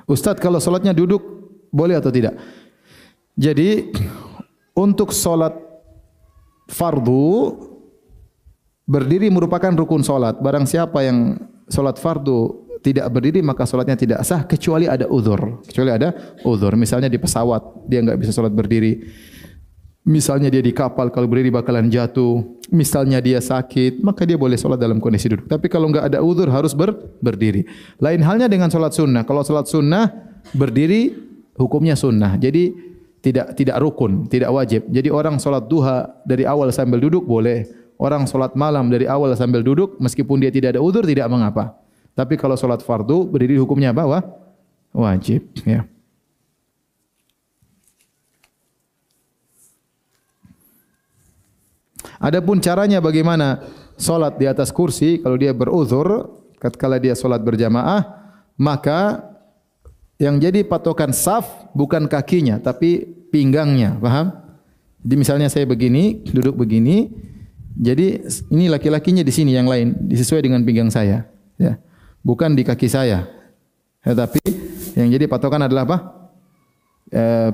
Ustadz, kalau sholatnya duduk boleh atau tidak? Jadi untuk sholat fardu berdiri merupakan rukun sholat. Barang siapa yang sholat fardu tidak berdiri maka sholatnya tidak sah kecuali ada uzur. Kecuali ada uzur. Misalnya di pesawat dia enggak bisa sholat berdiri. Misalnya dia di kapal, kalau berdiri bakalan jatuh. Misalnya dia sakit, maka dia boleh sholat dalam kondisi duduk. Tapi kalau enggak ada uzur harus berdiri. Lain halnya dengan sholat sunnah. Kalau sholat sunnah berdiri hukumnya sunnah. Jadi tidak rukun, tidak wajib. Jadi orang sholat duha dari awal sambil duduk boleh. Orang sholat malam dari awal sambil duduk meskipun dia tidak ada uzur tidak mengapa. Tapi kalau sholat fardu berdiri hukumnya apa? Wajib. Ya. Adapun caranya bagaimana solat di atas kursi kalau dia beruzur, tatkala dia solat berjamaah, maka yang jadi patokan saf bukan kakinya tapi pinggangnya, paham? Jadi misalnya saya begini, duduk begini, jadi ini laki-lakinya di sini yang lain, disesuai dengan pinggang saya, ya. Bukan di kaki saya. Ya, tapi yang jadi patokan adalah apa?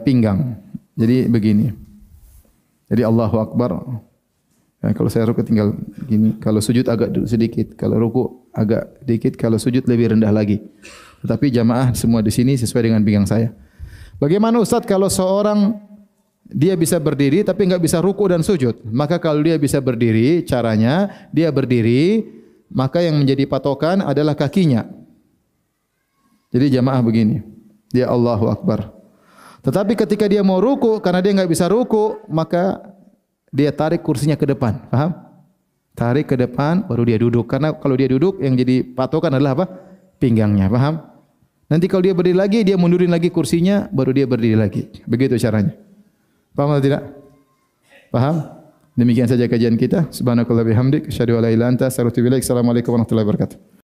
Pinggang. Jadi begini. Jadi Allahu Akbar. Ya, kalau saya ruku tinggal gini, kalau sujud agak sedikit, kalau ruku agak sedikit, kalau sujud lebih rendah lagi. Tetapi jamaah semua di sini sesuai dengan pinggang saya. Bagaimana Ustaz kalau seorang dia bisa berdiri tapi enggak bisa ruku dan sujud? Maka kalau dia bisa berdiri, caranya dia berdiri, maka yang menjadi patokan adalah kakinya. Jadi jamaah begini, dia Allahu Akbar. Tetapi ketika dia mau ruku, karena dia enggak bisa ruku, maka dia tarik kursinya ke depan, paham? Tarik ke depan, baru dia duduk. Karena kalau dia duduk, yang jadi patokan adalah apa? Pinggangnya, paham? Nanti kalau dia berdiri lagi, dia mundurin lagi kursinya, baru dia berdiri lagi. Begitu caranya. Paham atau tidak? Paham? Demikian saja kajian kita. Subhanakallah bihamdik. Asyhadu an la ilaha illa anta astaghfiruka wa atubu ilaik. Assalamualaikum warahmatullahi wabarakatuh.